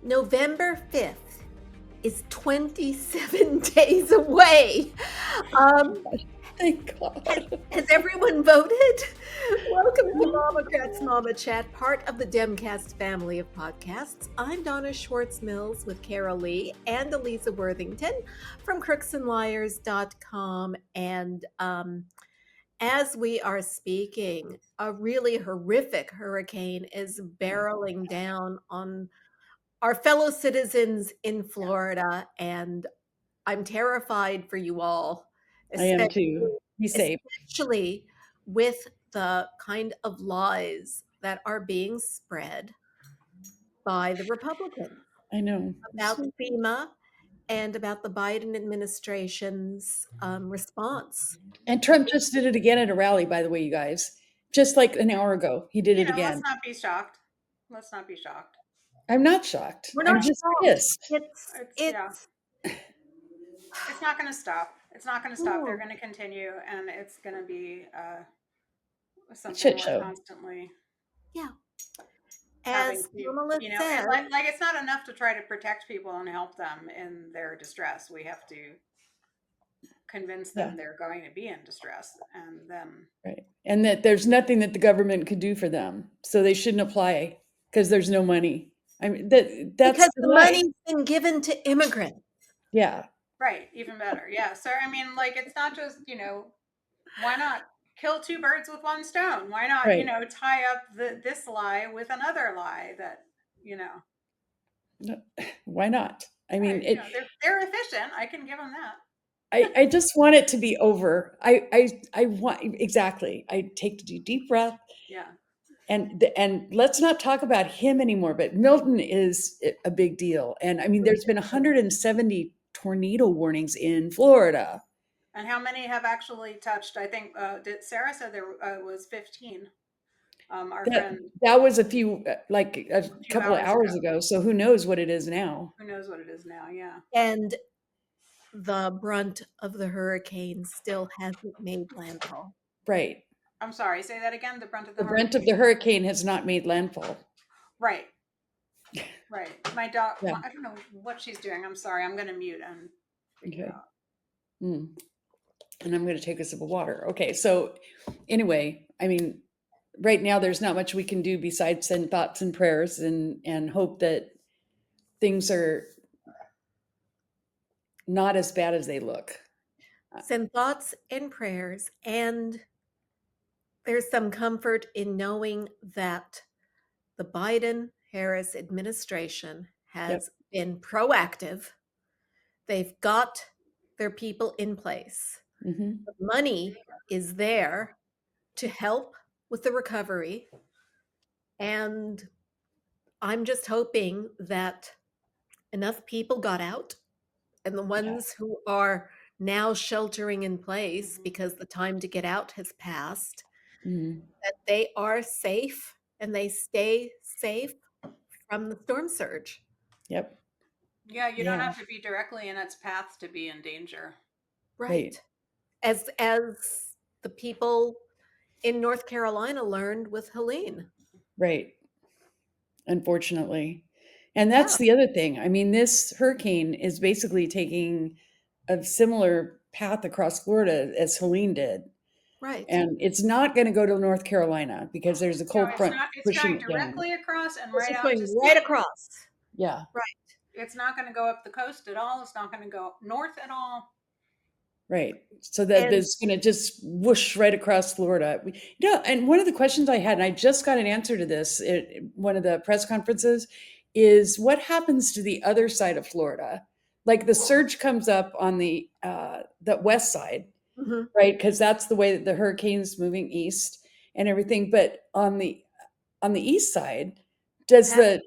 November 5th is 27 days away. Thank God. Has everyone voted? Welcome to MOMocrats MOMochat, part of the Demcast family of podcasts. I'm Donna Schwartz Mills with Karoli and Aliza Worthington from crooksandliars.com. And as we are speaking, a really horrific hurricane is barreling down on our fellow citizens in Florida, and I'm terrified for you all, I am too. Be safe. especially with the kind of lies that are being spread by the Republicans I know. about FEMA and about the Biden administration's response. And Trump just did it again at a rally, by the way, you guys. Just like an hour ago, he did it let's again. not be shocked. Let's not be shocked. I'm not shocked. We're I'm not just shocked. pissed. It's not going to stop. It's not going to stop. They're going to continue, and it's going to be something Shit show. Constantly. Yeah. Having As to, Kamala said, like it's not enough to try to protect people and help them in their distress. We have to convince them they're going to be in distress, and then right, and that there's nothing that the government could do for them, so they shouldn't apply because there's no money. I mean, that's because the money's been given to immigrants. Yeah. Right. Even better. Yeah. So I mean, like, it's not just why not kill two birds with one stone? Why not tie up this lie with another lie that Why not? I mean, they're efficient. I can give them that. I just want it to be over. I want exactly. I take a deep breath. Yeah. And let's not talk about him anymore. But Milton is a big deal. And I mean, there's been 170 tornado warnings in Florida. And how many have actually touched? I think Sarah said there was 15. That was a few, like a couple of hours ago. So who knows what it is now? Who knows what it is now? Yeah. And the brunt of the hurricane still hasn't made landfall. Right. I'm sorry. Say that again. The brunt of the hurricane has not made landfall. Right. Right. My dog. Yeah. I don't know what she's doing. I'm sorry. I'm going to mute and figure out. And I'm going to take a sip of water. Okay. So anyway, I mean, right now there's not much we can do besides send thoughts and prayers and hope that things are not as bad as they look. Send thoughts and prayers, and there's some comfort in knowing that the Biden-Harris administration has been proactive. They've got their people in place. Mm-hmm. The money is there to help with the recovery. And I'm just hoping that enough people got out, and the ones who are now sheltering in place because the time to get out has passed, that they are safe and they stay safe from the storm surge. Yep. Yeah, you don't have to be directly in its path to be in danger. Right. As the people in North Carolina learned with Helene. Right. Unfortunately. And that's the other thing. I mean, this hurricane is basically taking a similar path across Florida as Helene did. Right. And it's not going to go to North Carolina because there's a cold front pushing going directly across and right out. Right across. Yeah. Right. It's not going to go up the coast at all. It's not going to go north at all. Right. So that it's going to just whoosh right across Florida. And one of the questions I had, and I just got an answer to this at one of the press conferences, is what happens to the other side of Florida? Like the surge comes up on the west side, right? Because that's the way that the hurricane's moving east and everything. But on the east side, does it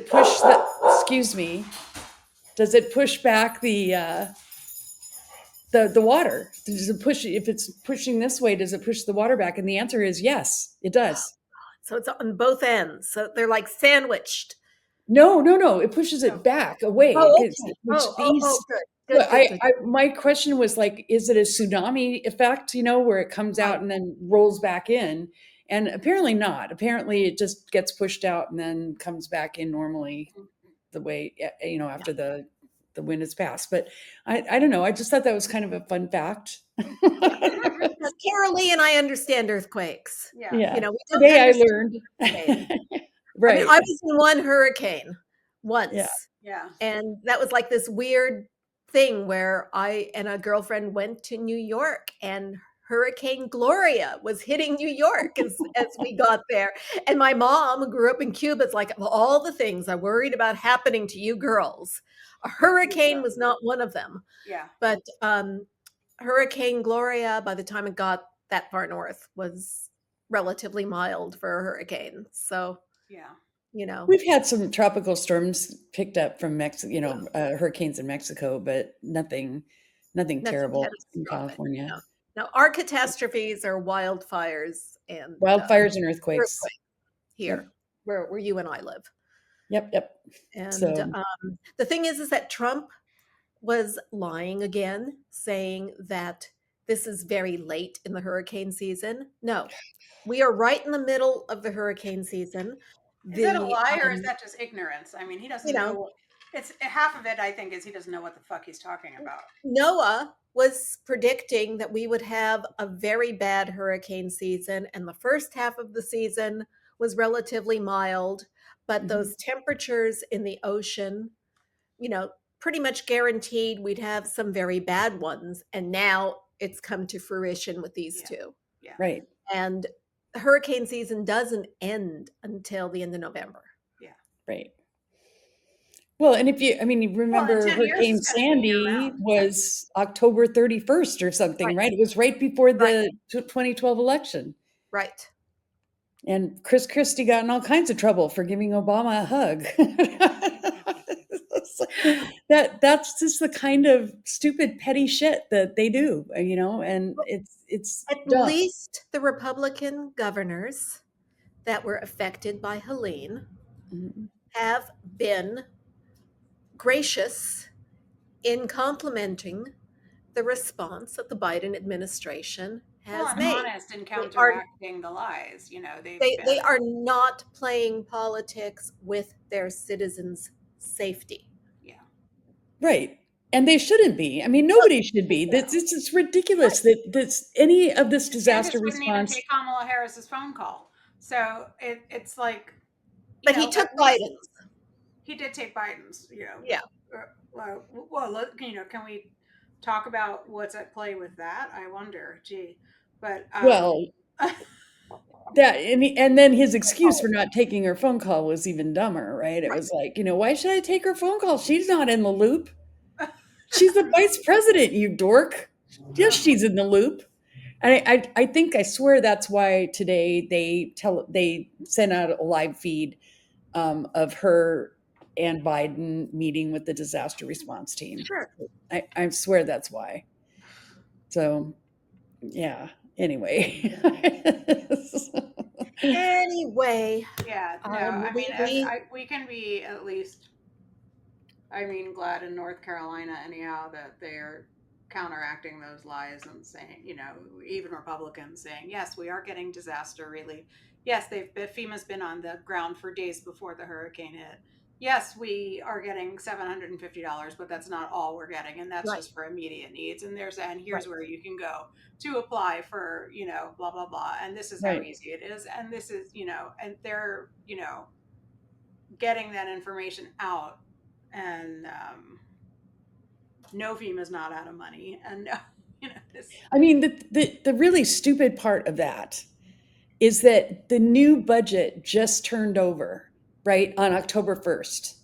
push the? Excuse me. Does it push back the water? Does it push? If it's pushing this way, does it push the water back? And the answer is yes, it does. So it's on both ends. So they're like sandwiched. No. It pushes it back away. Good. My question was like, is it a tsunami effect, where it comes out and then rolls back in? And apparently not. Apparently it just gets pushed out and then comes back in normally the way, after the wind has passed. But I don't know. I just thought that was kind of a fun fact. Because Karoli and I understand earthquakes. Yeah. We don't Today I understand learned. Right. I Right. mean, I was in one hurricane once. Yeah. And that was like this weird thing where I and a girlfriend went to New York, and Hurricane Gloria was hitting New York as we got there. And my mom, who grew up in Cuba, it's like, of all the things I worried about happening to you girls, a hurricane was not one of them. Yeah. But Hurricane Gloria, by the time it got that far north, was relatively mild for a hurricane. So, we've had some tropical storms picked up from Mexico, hurricanes in Mexico, but nothing terrible in California. No, our catastrophes are wildfires and earthquakes here, where you and I live. Yep. And the thing is that Trump was lying again, saying that this is very late in the hurricane season. No, we are right in the middle of the hurricane season. Is that a lie or is that just ignorance? I mean, he doesn't know. It's half of it, I think, is he doesn't know what the fuck he's talking about. NOAA was predicting that we would have a very bad hurricane season, and the first half of the season was relatively mild, but those temperatures in the ocean, pretty much guaranteed we'd have some very bad ones. And now it's come to fruition with these two. Yeah. Right. And the hurricane season doesn't end until the end of November. Yeah. Right. Well, and you remember Hurricane Sandy was October 31st or something, right? It was right before the 2012 election. Right. And Chris Christie got in all kinds of trouble for giving Obama a hug. That's just the kind of stupid, petty shit that they do, and it's at dumb. Least the Republican governors that were affected by Helene have been gracious in complimenting the response that the Biden administration has made. Honest in counteracting the lies. They are not playing politics with their citizens' safety. Yeah. Right. And they shouldn't be. I mean, nobody should be. It's ridiculous that any of this disaster response. Wouldn't even take Kamala Harris's phone call. So it's like. But he took Biden's. He did take Biden's. Yeah. Well, can we talk about what's at play with that? I wonder. Gee, but that and then his excuse for not taking her phone call was even dumber, right? It was like, why should I take her phone call? She's not in the loop. She's the vice president, you dork. Yes, she's in the loop. And I swear that's why today they sent out a live feed of her and Biden meeting with the disaster response team. Sure. I swear that's why. So, yeah. Anyway. Yeah. No. We can be at least. Glad in North Carolina anyhow that they're counteracting those lies and saying, even Republicans saying, yes, we are getting disaster relief. Yes, FEMA's been on the ground for days before the hurricane hit. Yes, we are getting $750, but that's not all we're getting, and that's just for immediate needs. And here's where you can go to apply for, blah blah blah. And this is how easy it is. And this is, and they're, getting that information out. And no, FEMA's not out of money, and no, the really stupid part of that is that the new budget just turned over. Right, on October 1st.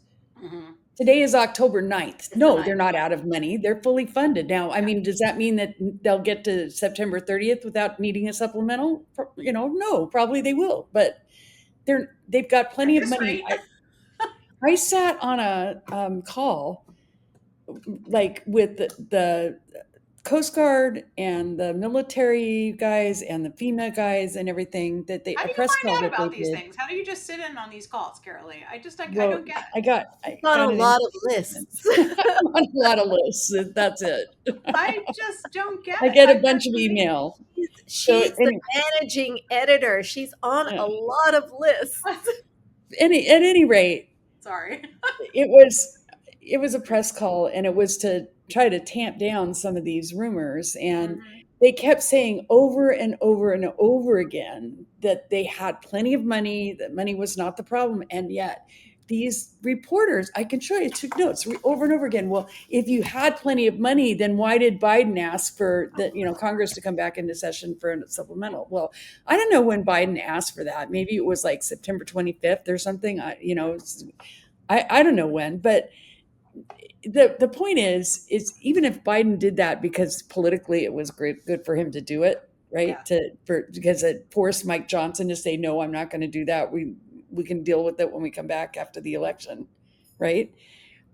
Mm-hmm. Today is October 9th. No, they're not out of money. They're fully funded. Now, does that mean that they'll get to September 30th without needing a supplemental? No, probably they will. But they've got plenty of money. I sat on a call with the Coast Guard and the military guys and the FEMA guys and everything that they. How do you find out about these things? How do you just sit in on these calls, Karoli? I don't get it. I got a lot of lists. A lot of lists. That's it. I just don't get it. I get a bunch of email. She's the managing editor. She's on a lot of lists. At any rate, Sorry. It was a press call, and it was to try to tamp down some of these rumors. And they kept saying over and over and over again that they had plenty of money, that money was not the problem. And yet these reporters, I can show you, took notes over and over again. Well, if you had plenty of money, then why did Biden ask for Congress to come back into session for a supplemental? Well, I don't know when Biden asked for that. Maybe it was like September 25th or something. I don't know when, but the point is even if Biden did that because politically it was good for him to do it, right? Yeah. Because it forced Mike Johnson to say, no, I'm not going to do that. We can deal with it when we come back after the election, right?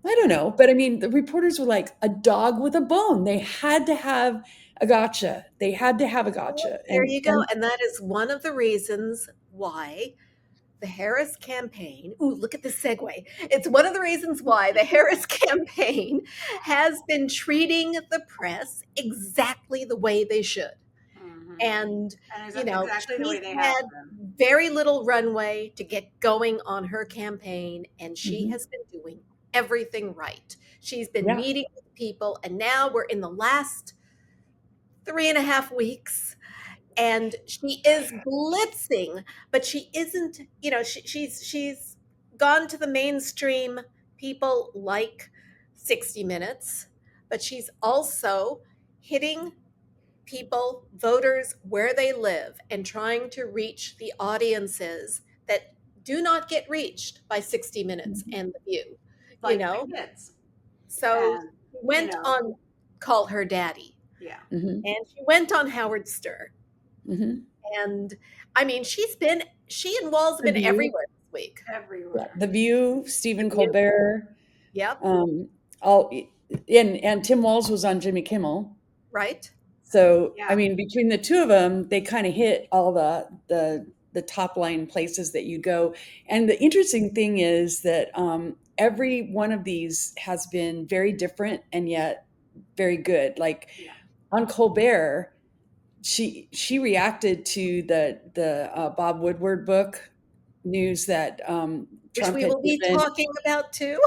I don't know. But I mean, the reporters were like a dog with a bone. They had to have a gotcha. They had to have a gotcha. There you go. And that is one of the reasons why the Harris campaign, look at this segue. It's one of the reasons why the Harris campaign has been treating the press exactly the way they should. And exactly the way they had very little runway to get going on her campaign, and she has been doing everything right. She's been meeting with people, and now we're in the last 3.5 weeks, and she is blitzing, but she isn't, she's gone to the mainstream. People like 60 Minutes, but she's also hitting people, voters, where they live and trying to reach the audiences that do not get reached by 60 Minutes and The View, So went on Call Her Daddy. Yeah. And she went on Howard Stern. And I mean, she and Walz have been everywhere this week. Everywhere. The View, Stephen Colbert. Yep. And Tim Walz was on Jimmy Kimmel. Right. So, I mean, between the two of them, they kind of hit all the top line places that you go. And the interesting thing is that every one of these has been very different and yet very good. Like on Colbert, she reacted to the Bob Woodward book news that which we will be talking about too.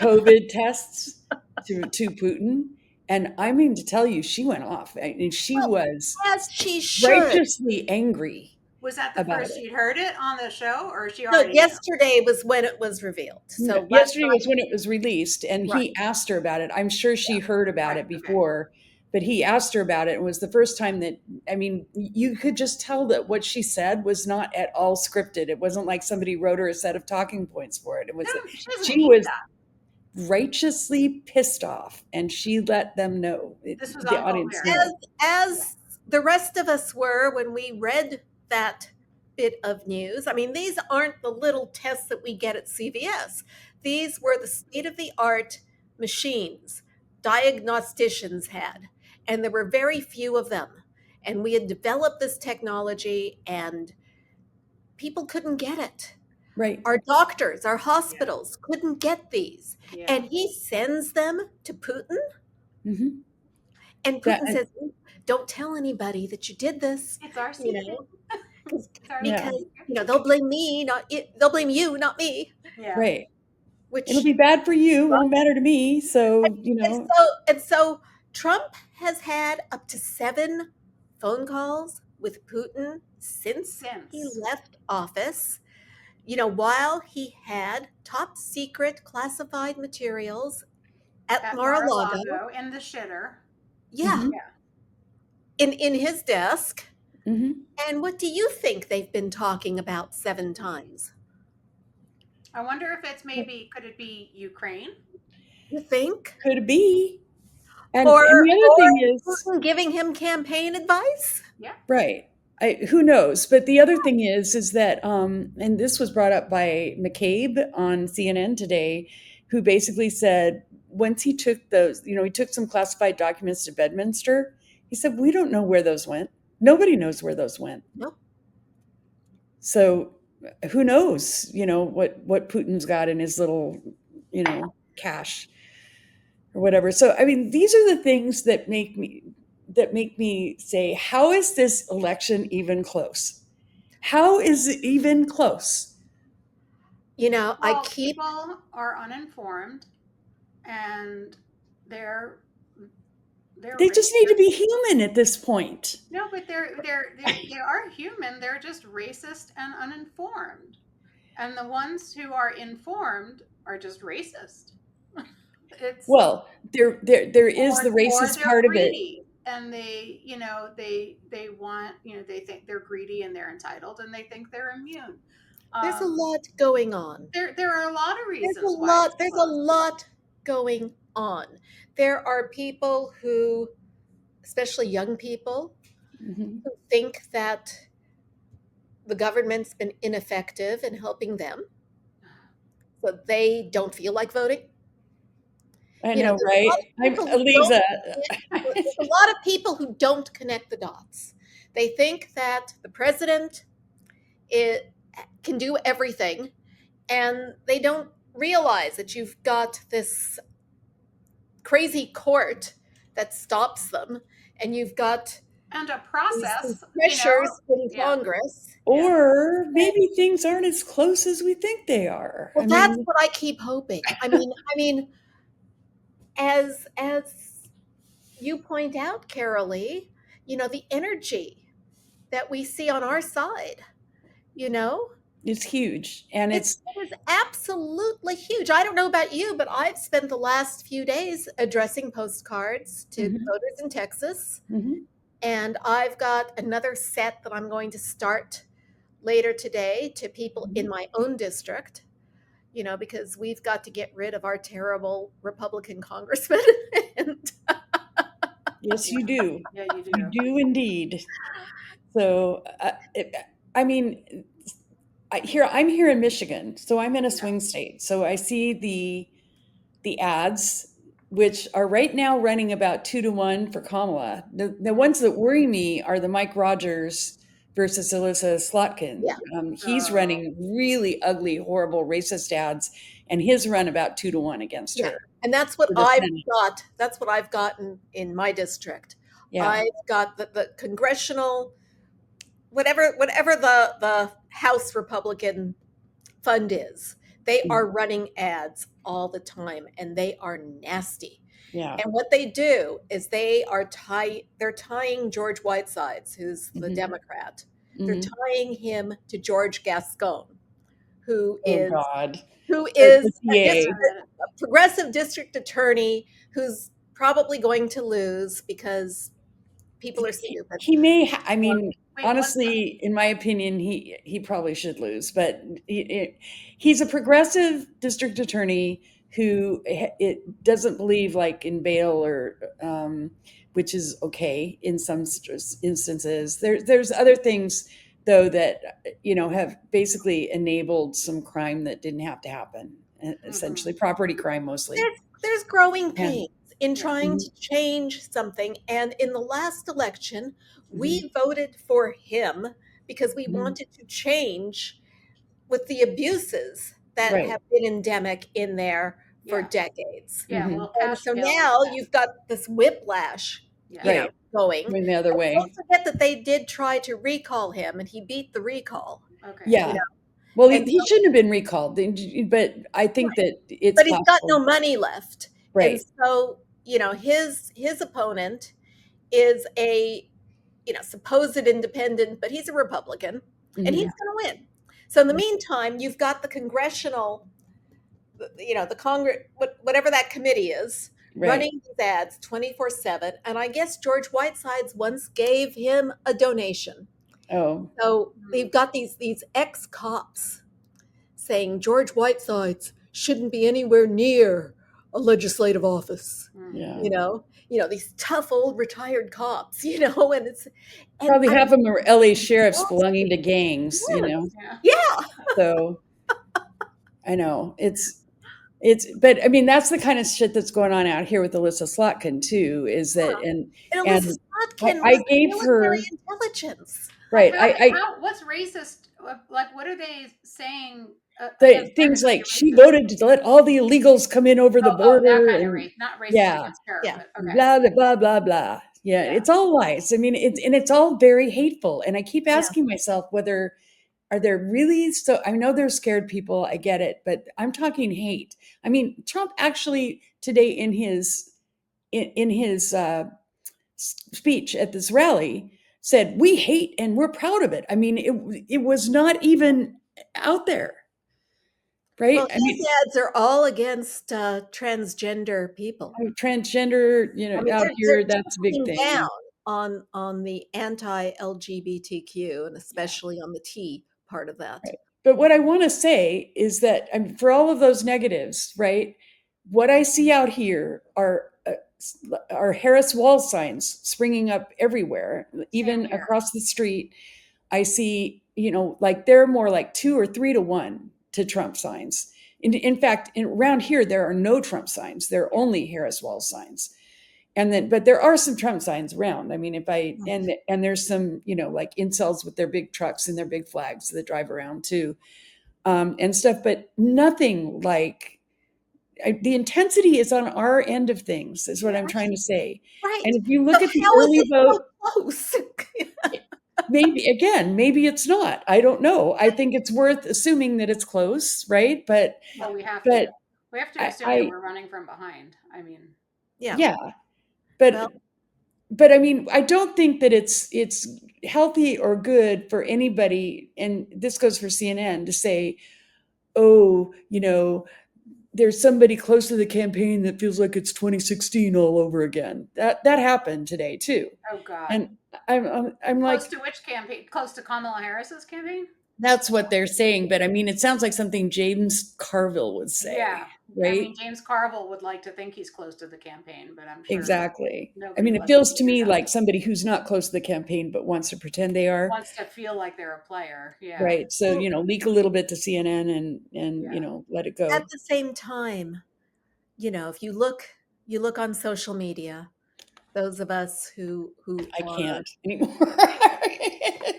COVID tests to Putin. And I mean to tell you, she went off. I mean, she was as she should. Righteously angry. Was that the first she'd heard it on the show, or she already? No, yesterday was when it was revealed. So yesterday was when it was released, and he asked her about it. I'm sure she heard about it before, but he asked her about it. It was the first time that, I mean, you could just tell that what she said was not at all scripted. It wasn't like somebody wrote her a set of talking points for it. It was she was righteously pissed off, and she let them know. This was the audience as the rest of us were when we read that bit of news. I mean, these aren't the little tests that we get at CVS. These were the state-of-the-art machines diagnosticians had, and there were very few of them. And we had developed this technology, and people couldn't get it. Right. Our doctors, our hospitals couldn't get these. And he sends them to Putin. And Putin says, don't tell anybody that you did this. It's our secret. Because they'll blame me, they'll blame you, not me. Yeah. Right. It'll be bad for you, won't matter to me. So, And so Trump has had up to 7 phone calls with Putin since he left office. While he had top secret classified materials at Mar-a-Lago in the shitter. Yeah. In his desk. And what do you think they've been talking about 7 times? I wonder if it's could it be Ukraine? You think? Could it be? And the other thing is Putin giving him campaign advice? Yeah. Right. Who knows? But the other thing is that, and this was brought up by McCabe on CNN today, who basically said once he took those, he took some classified documents to Bedminster. He said, we don't know where those went. Nobody knows where those went. No. So who knows, what Putin's got in his little, cache or whatever. So, I mean, these are the things that make me say, how is this election even close? How is it even close? People are uninformed, and they just need to be human at this point. No, but they are human. They're just racist and uninformed, and the ones who are informed are just racist. There is the racist part of it, and they want, they think they're greedy and they're entitled and they think they're immune. There's a lot going on. There are a lot of reasons. There's a lot going on. There are people who, especially young people, who think that the government's been ineffective in helping them, so they don't feel like voting. I know, right? Aliza. There's a lot of people who don't connect the dots. They think that the president can do everything, and they don't realize that you've got this crazy court that stops them, and you've got a process, pressures in Congress. Or maybe things aren't as close as we think they are. Well, that's what I keep hoping. I mean, as you point out, Karoli, the energy that we see on our side, it's huge, and it is absolutely huge. I don't know about you, but I've spent the last few days addressing postcards to voters in Texas, and I've got another set that I'm going to start later today to people in my own district, because we've got to get rid of our terrible Republican congressman. Yes, you do. Yeah, you do. You do indeed. So, I'm here in Michigan, so I'm in a swing state. So I see the ads, which are right now running about 2-1 for Kamala. The ones that worry me are the Mike Rogers versus Aliza Slotkin. Yeah. He's running really ugly, horrible, racist ads, and his run about 2-1 against her. And that's what I've got. That's what I've gotten in my district. Yeah. I've got the congressional, whatever the House Republican fund is. They are running ads all the time, and they are nasty. Yeah. And what they do is they're tying George Whitesides, who's the Democrat. They're tying him to George Gascon, who is a progressive district attorney who's probably going to lose because people are stupid. He may. Honestly, in my opinion, he probably should lose. But he's a progressive district attorney who it doesn't believe like in bail or which is okay in some instances. There's other things though that have basically enabled some crime that didn't have to happen. Essentially, property crime mostly. There's growing pains in trying to change something, and in the last election, we voted for him because we wanted to change with the abuses that have been endemic in there for decades. Yeah, and so now you've got this whiplash going the other way. Don't forget that they did try to recall him, and he beat the recall. Okay. Yeah. Well, he shouldn't have been recalled, but I think that it's. But he's got no money left, right? And so his opponent is a supposed independent, but he's a Republican, and he's going to win. So in the meantime, you've got the congressional, the Congress, whatever that committee is, running these ads 24/7. And I guess George Whitesides once gave him a donation. Oh. So they've got these ex-cops saying George Whitesides shouldn't be anywhere near a legislative office. Yeah. These tough old retired cops, and it's probably half of them are LA sheriffs belonging to gangs, Yeah. So I know but that's the kind of shit that's going on out here with Aliza Slotkin too, is that and Aliza Slotkin I gave her intelligence. Right. What's racist? Like, what are they saying? Things like she voted to let all the illegals come in over the border. That kind of not racist against her. Yeah. Okay. Blah, blah, blah, blah. Yeah, it's all lies. It's all very hateful. And I keep asking myself whether are there really, so I know they're scared people, I get it, but I'm talking hate. I mean, Trump actually today in his speech at this rally said, we hate and we're proud of it. I mean, it was not even out there. Right? Well, his ads are all against transgender people. Transgender, out here, that's a big thing. Down on the anti-LGBTQ and especially on the T part of that. Right. But what I want to say is that for all of those negatives, right? What I see out here are Harris-Walz signs springing up everywhere, even across the street. I see, like they're more like 2 or 3 to 1 to Trump signs. In fact, around here, there are no Trump signs. There are only Harris-Walz signs. But there are some Trump signs around. I mean, and there's some, like incels with their big trucks and their big flags that drive around too, and stuff, but nothing like, the intensity is on our end of things, is what I'm trying to say. Right. And if you look at the early vote, maybe it's not. I don't know. I think it's worth assuming that it's close, right? But we have to assume that we're running from behind. I mean, yeah. But I mean, I don't think that it's healthy or good for anybody, and this goes for CNN, to say, oh, there's somebody close to the campaign that feels like it's 2016 all over again. That happened today too. Oh God. And I'm like, close to which campaign? Close to Kamala Harris's campaign? That's what they're saying, but I mean, it sounds like something James Carville would say. Yeah, right. I mean, James Carville would like to think he's close to the campaign, but I'm sure exactly. I mean, it feels to me like somebody who's not close to the campaign but wants to pretend they are. Wants to feel like they're a player. Yeah. Right. So leak a little bit to CNN and let it go. At the same time, if you look on social media, those of us who I can't anymore.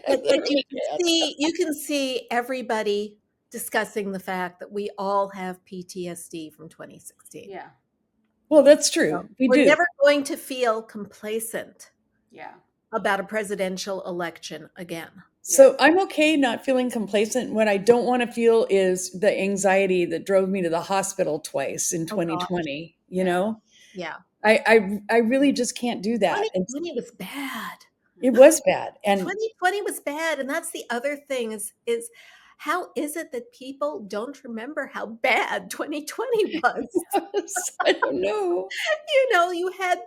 But you can see everybody discussing the fact that we all have PTSD from 2016. Yeah. Well, that's true. We're never going to feel complacent. Yeah. About a presidential election again. So I'm okay not feeling complacent. What I don't want to feel is the anxiety that drove me to the hospital twice in 2020, Yeah. I really just can't do that. 2020 was bad. It was bad. And 2020 was bad. And that's the other thing is how is it that people don't remember how bad 2020 was? I don't know. You had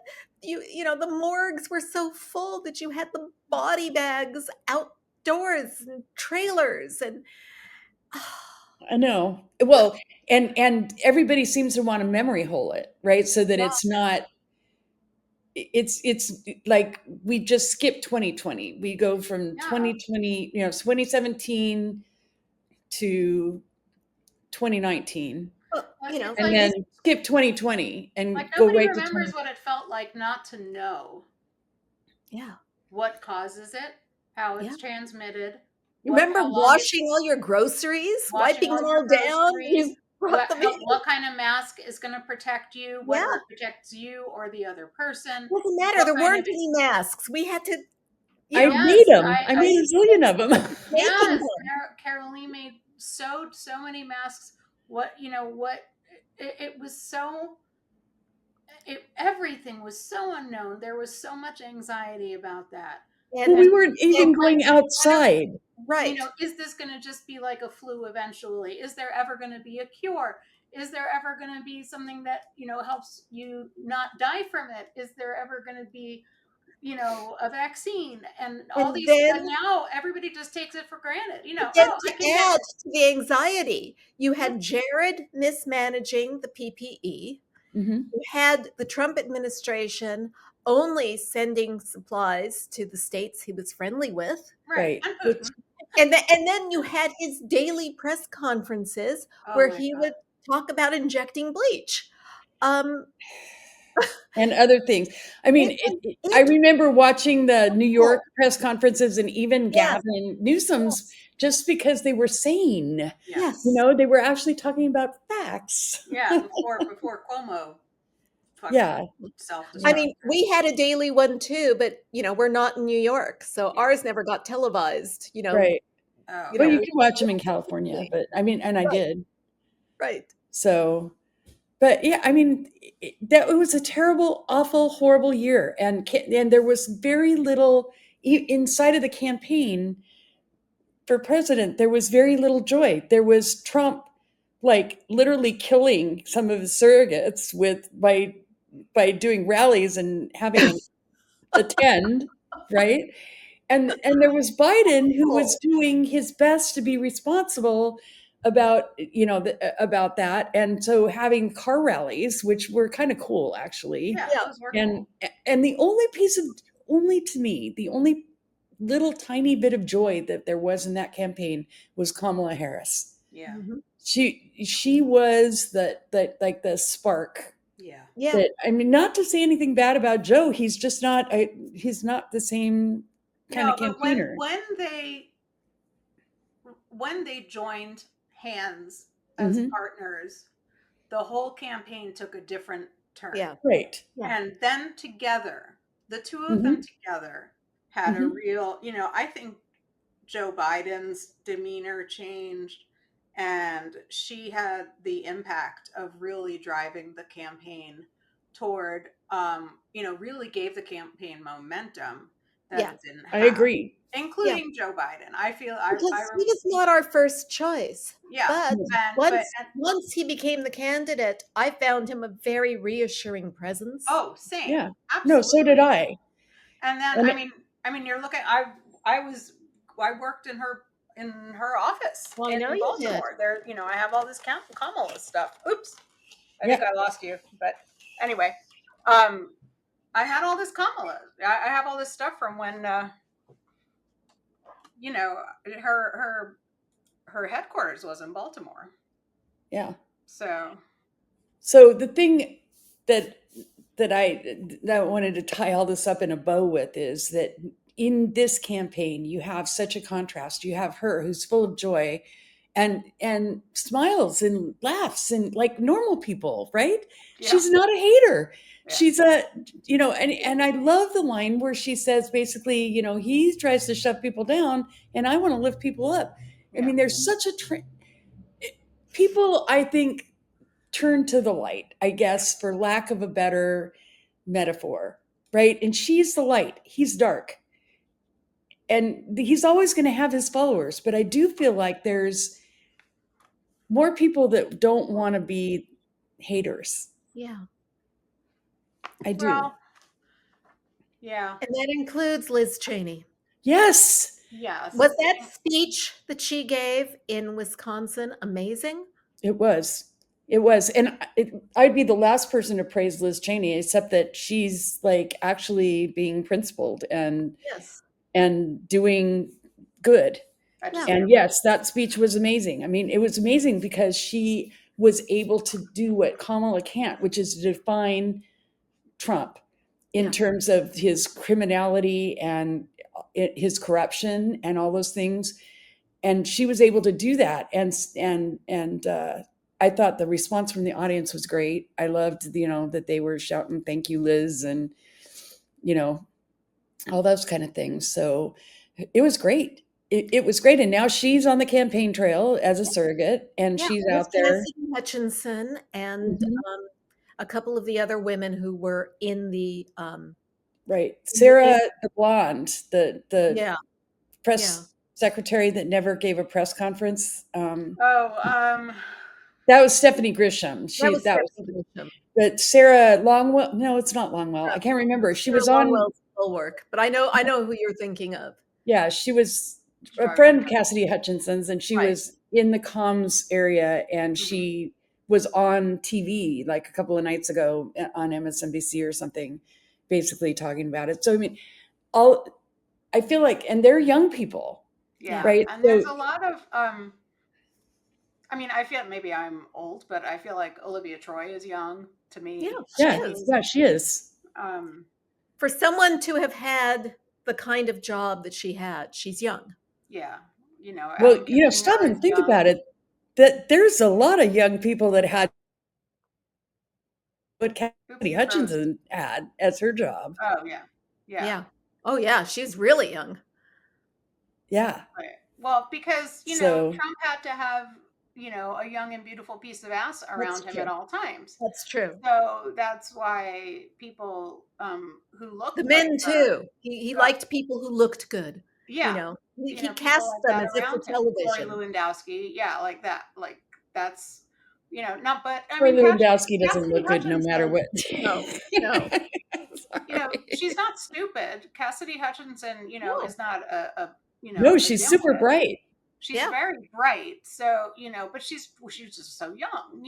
the morgues were so full that you had the body bags outdoors and trailers and I know. Well, and everybody seems to want to memory hole it, right? So that it's not. It's like we just skipped 2020. We go from 2020, 2017 to 2019. And then skip 2020 and go right to 2020. Nobody remembers what it felt like not to know. Yeah. What causes it? How it's transmitted. You remember washing all your groceries, wiping them all down? What kind of mask is going to protect you? Whether it protects you or the other person. Doesn't matter. There weren't any masks. We had to. I made them. I made a zillion of them. Yes, Karoli made so many masks. It was so. Everything was so unknown. There was so much anxiety about that. And we weren't even going outside. Right. Is this going to just be like a flu eventually? Is there ever going to be a cure? Is there ever going to be something that, helps you not die from it? Is there ever going to be, a vaccine? And all these things. Now everybody just takes it for granted. To add to the anxiety, you had Jared mismanaging the PPE. Mm-hmm. You had the Trump administration only sending supplies to the states he was friendly with. Right. And then you had his daily press conferences where he would talk about injecting bleach. And other things. I mean, I remember watching the New York press conferences and even Gavin Newsom's just because they were sane. Yes. They were actually talking about facts. Yeah, before Cuomo. Yeah. I mean, we had a daily one too, but we're not in New York, so ours never got televised. Right. Well, you can watch them in California, but I mean, and I did. Right. So, but yeah, I mean, it was a terrible, awful, horrible year, and there was very little inside of the campaign for president. There was very little joy. There was Trump, like literally killing some of his surrogates by doing rallies and having them attend, right? And there was Biden, who was doing his best to be responsible about about that, and so having car rallies, which were kind of cool, actually. And the only to me, the only little tiny bit of joy that there was in that campaign was Kamala Harris. Yeah. She was the spark. Yeah. That, I mean, not to say anything bad about Joe, he's just not he's not the same kind of campaigner. When they joined hands as partners, the whole campaign took a different turn. Yeah. Right. And then together, the two of them together had a real, I think Joe Biden's demeanor changed, and she had the impact of really driving the campaign toward, really gave the campaign momentum that it didn't have. I agree. Including Joe Biden. I feel because he was not our first choice. Yeah. But once he became the candidate, I found him a very reassuring presence. Oh, same. Yeah. Absolutely. No, so did I. And then I mean you're looking I worked in her office in Baltimore. There, I have all this Kamala stuff. Oops. I think I lost you. But anyway, I had all this Kamala. I have all this stuff from when her headquarters was in Baltimore. Yeah. So the thing that I wanted to tie all this up in a bow with is that in this campaign, you have such a contrast. You have her, who's full of joy and smiles and laughs and like normal people, right? Yeah. She's not a hater. Yeah. She's and I love the line where she says, basically, he tries to shove people down and I want to lift people up. Yeah. I mean, there's such a people, I think, turn to the light, I guess, for lack of a better metaphor, right? And she's the light, he's dark. And he's always going to have his followers, but I do feel like there's more people that don't want to be haters. Yeah. I do. Well, yeah. And that includes Liz Cheney. Yes. Yes. Was that speech that she gave in Wisconsin amazing? It was. And I'd be the last person to praise Liz Cheney, except that she's like actually being principled and doing good. And yes, that speech was amazing. I mean, it was amazing because she was able to do what Kamala can't, which is to define Trump in terms of his criminality and his corruption and all those things. And she was able to do that. And I thought the response from the audience was great. I loved, that they were shouting, "Thank you, Liz," and, all those kind of things. So it was great. It was great. And now she's on the campaign trail as a surrogate, and she's out there. Cassidy Hutchinson and a couple of the other women who were in the right. Sarah the blonde, the press secretary that never gave a press conference. That was Stephanie Grisham. Grisham. But Sarah Longwell, no, it's not Longwell. I can't remember. She was on Longwell's work, but I know who you're thinking of. Yeah, she was a friend of Cassidy Hutchinson's, and she was in the comms area, and she was on TV like a couple of nights ago on MSNBC or something, basically talking about it. So I mean, I feel like, and they're young people, right? And there's a lot of I mean, I feel maybe I'm old, but I feel like Olivia Troy is young to me. She is. For someone to have had the kind of job that she had, she's young. Yeah. Well, stop and think about it. That there's a lot of young people that had what Cassidy Hutchinson had as her job. Oh, yeah. Yeah. Oh, yeah. She's really young. Yeah. Right. Well, because, Trump had to have, a young and beautiful piece of ass around him at all times. That's true. So that's why people who looked the men too. He liked people who looked good. Yeah. He cast them as if for television. Corey Lewandowski, yeah, like that. Like that's not. But I Corey mean, Lewandowski doesn't look good no matter what. No. She's not stupid. Cassidy Hutchinson, is not a No, she's super bright. She's very bright. So, but she was just so young,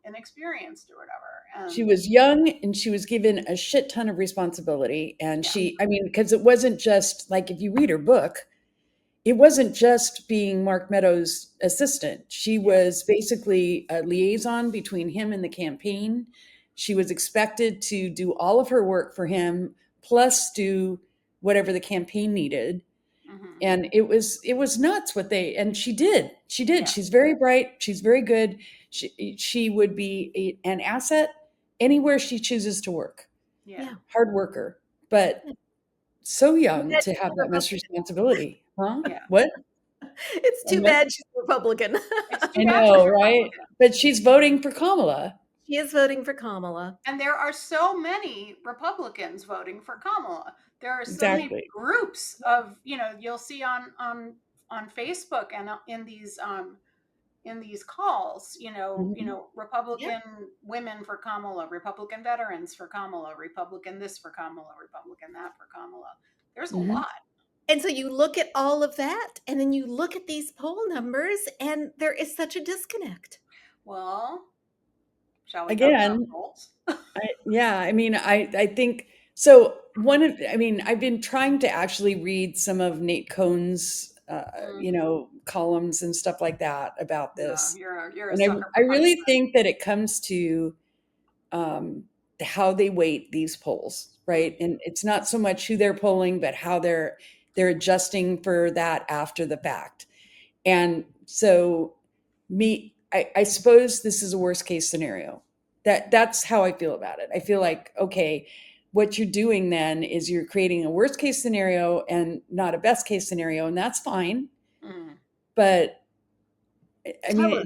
inexperienced or whatever. She was young and she was given a shit ton of responsibility. And because it wasn't just like, if you read her book, it wasn't just being Mark Meadows' assistant. She was basically a liaison between him and the campaign. She was expected to do all of her work for him, plus do whatever the campaign needed. And it was nuts and she did. Yeah. She's very bright. She's very good. She would be an asset anywhere she chooses to work. Yeah. Hard worker, but so young to have that much responsibility. Huh? Yeah. What? It's too bad she's Republican. I know, right? But she's voting for Kamala. She is voting for Kamala. And there are so many Republicans voting for Kamala. There are so many groups of, you'll see on Facebook and in these calls, Republican women for Kamala, Republican veterans for Kamala, Republican this for Kamala, Republican that for Kamala. There's a lot. And so you look at all of that, and then you look at these poll numbers, and there is such a disconnect. Well, shall we again? I think so. I've been trying to actually read some of Nate Cohn's, columns and stuff like that about this. You're and I really think that it comes to how they weight these polls, right? And it's not so much who they're polling, but how they're adjusting for that after the fact. And so I suppose this is a worst case scenario. That's how I feel about it. I feel like, okay, what you're doing then is you're creating a worst case scenario and not a best case scenario, and that's fine. But I mean,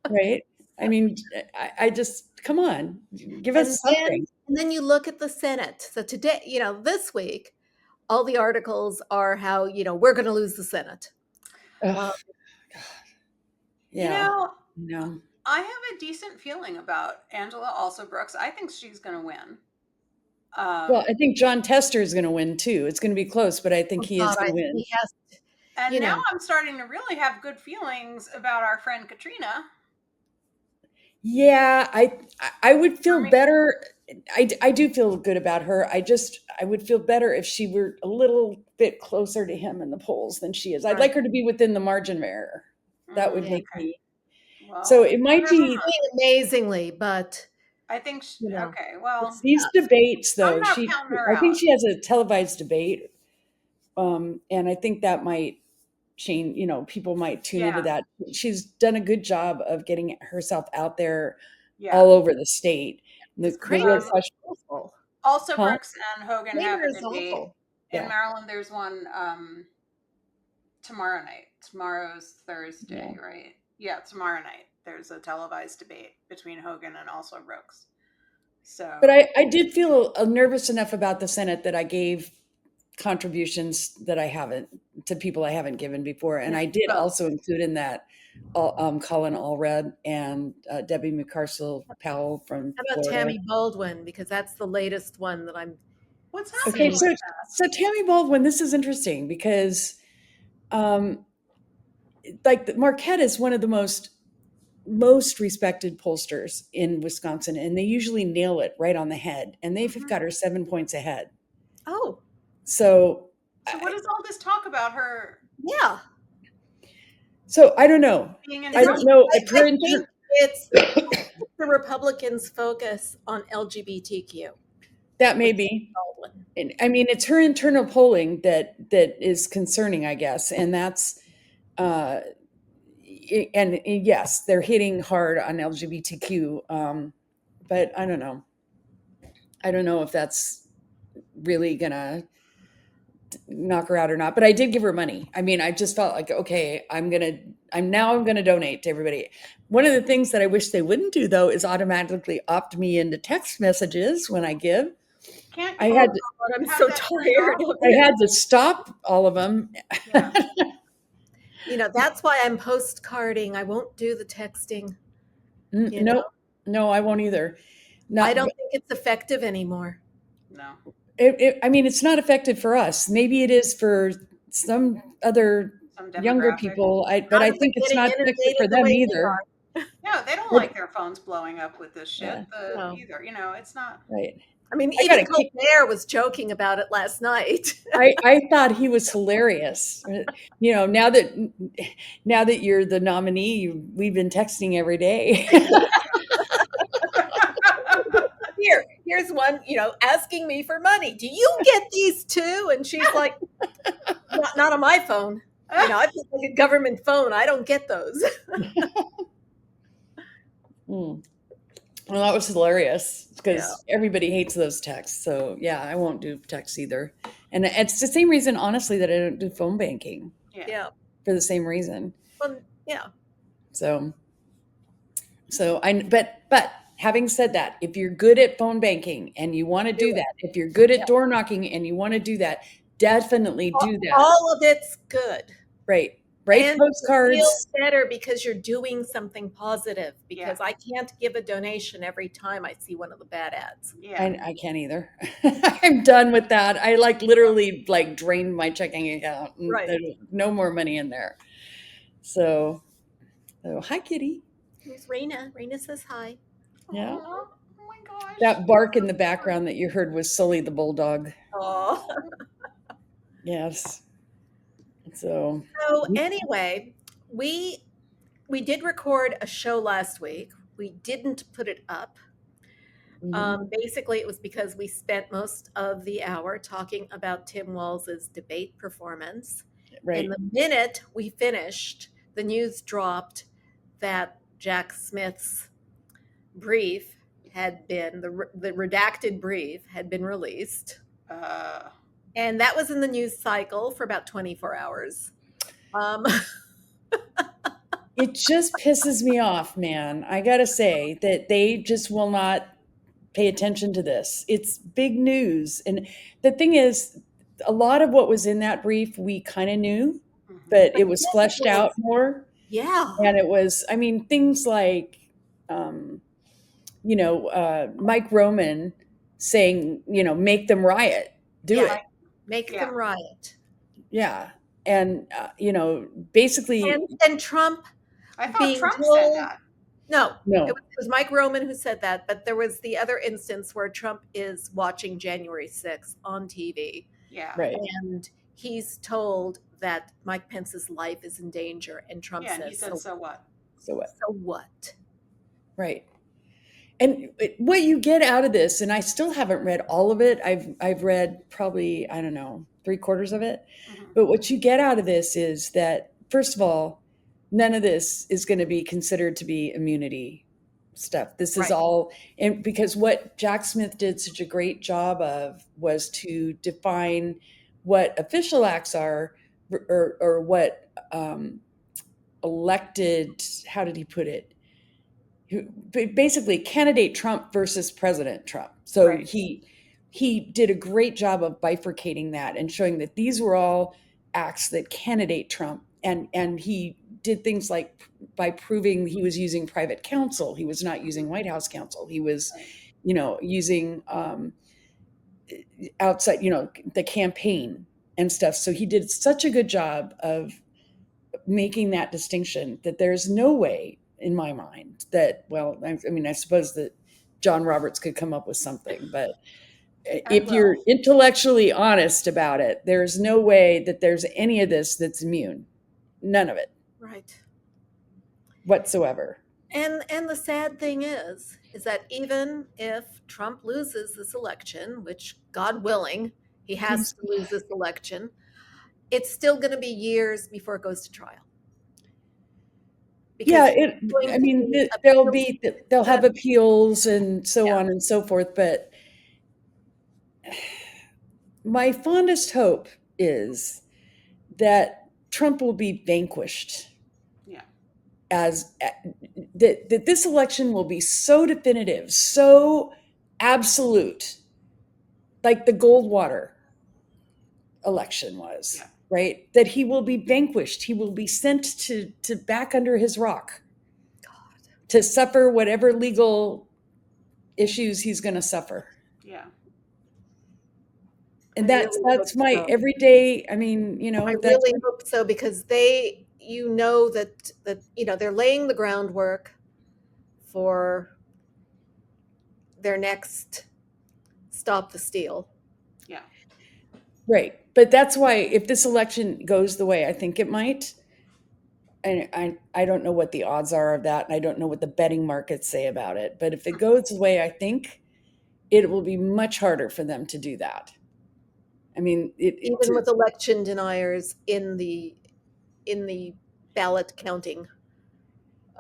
right? I mean, I just, come on, give us something. And then you look at the Senate. So today, this week, all the articles are how, we're going to lose the Senate. I have a decent feeling about Angela Alsobrooks. I think she's going to win. Well, I think John Tester is going to win too. It's going to be close, but I think he is going to win. He has to, and now I'm starting to really have good feelings about our friend Katrina. Yeah, I would feel better. I do feel good about her. I would feel better if she were a little bit closer to him in the polls than she is. I'd like her to be within the margin of error. That would make me. Well, so it might be amazingly, but I think okay. Well, these debates, though, I think she has a televised debate, and I think that might change. People might tune into that. She's done a good job of getting herself out there all over the state. Also, Brooks and Hogan have a debate. In Maryland, there's one tomorrow night. Tomorrow's Thursday, right? Yeah, tomorrow night. There's a televised debate between Hogan and also Brooks. So, but I did feel nervous enough about the Senate that I gave contributions that I haven't to people I haven't given before, and I did also include in that Colin Allred and Debbie McCarcel Powell from. How about Florida. Tammy Baldwin, because that's the latest one that I'm. What's happening? Okay, so Tammy Baldwin, this is interesting because, Marquette is one of the most respected pollsters in Wisconsin, and they usually nail it right on the head, and they've got her 7 points ahead. Oh, so what is all this talk about her? Yeah. So I don't know. I don't know. I think it's the Republicans' focus on LGBTQ. That may be. I mean, it's her internal polling that is concerning, I guess, and that's. And yes, they're hitting hard on LGBTQ, but I don't know. I don't know if that's really gonna knock her out or not, but I did give her money. I mean, I just felt like, okay, I'm now going to donate to everybody. One of the things that I wish they wouldn't do though is automatically opt me into text messages when I give. I'm so tired. I had to stop all of them. Yeah. That's why I'm postcarding. I won't do the texting. No, I won't either. I don't think it's effective anymore. No. I mean, it's not effective for us. Maybe it is for some other younger people, but I think it's not effective for them either. No, they don't like their phones blowing up with this shit either. It's not. Right. I mean, even Colbert was joking about it last night. I thought he was hilarious. Now that you're the nominee, we've been texting every day. Here's one, asking me for money. Do you get these too? And she's like, not on my phone. I feel like a government phone. I don't get those. Well, that was hilarious because everybody hates those texts. So yeah, I won't do texts either. And it's the same reason, honestly, that I don't do phone banking. Yeah. For the same reason. Well, yeah. So but having said that, if you're good at phone banking and you want to do that, if you're good at door knocking and you want to do that, definitely do that. All of it's good. Right. And postcards. It feels better because you're doing something positive, because I can't give a donation every time I see one of the bad ads. Yeah. I can't either. I'm done with that. I literally drained my checking account. Right. There's no more money in there. So hi, Kitty. Here's Raina. Raina says hi. Yeah. Oh my gosh. That bark in the background that you heard was Sully the bulldog. Oh. Yes. So anyway, we did record a show last week. We didn't put it up. Mm-hmm. Basically, it was because we spent most of the hour talking about Tim Walz's debate performance. Right. And the minute we finished, the news dropped that Jack Smith's brief had been, the redacted brief had been released. And that was in the news cycle for about 24 hours. It just pisses me off, man. I got to say that they just will not pay attention to this. It's big news. And the thing is, a lot of what was in that brief, we kind of knew, but it was fleshed out more. Yeah. And it was, things like, Mike Roman saying, make them riot. Do it. Make them riot. Yeah. And, basically. And Trump. I thought Trump said that. No. It was Mike Roman who said that. But there was the other instance where Trump is watching January 6th on TV. Yeah. Right. And he's told that Mike Pence's life is in danger. And Trump says, he said, so what? So what? So what? Right. And what you get out of this, and I still haven't read all of it. I've read probably, 3/4 of it. Mm-hmm. But what you get out of this is that, first of all, none of this is going to be considered to be immunity stuff. This is all, and because what Jack Smith did such a great job of was to define what official acts are, or what elected, how did he put it? Basically candidate Trump versus President Trump. So he did a great job of bifurcating that and showing that these were all acts that candidate Trump. And he did things like by proving he was using private counsel. He was not using White House counsel. He was, using outside, the campaign and stuff. So he did such a good job of making that distinction that there's no way in my mind that, I suppose that John Roberts could come up with something, but if you're intellectually honest about it, there's no way that there's any of this that's immune. None of it. Right. Whatsoever. And the sad thing is that even if Trump loses this election, which God willing, he has to lose this election, it's still going to be years before it goes to trial. Because they'll have appeals and so on and so forth. But my fondest hope is that Trump will be vanquished. Yeah. As that this election will be so definitive, so absolute, like the Goldwater election was, right? That he will be vanquished. He will be sent to back under his rock to suffer whatever legal issues he's going to suffer. Yeah. And that's my everyday, I mean, I really hope so, because that they're laying the groundwork for their next Stop the Steal. Yeah. Right. But that's why if this election goes the way I think it might, and I don't know what the odds are of that, and I don't know what the betting markets say about it, but if it goes the way I think, it will be much harder for them to do that. I mean, even with election deniers in the ballot counting.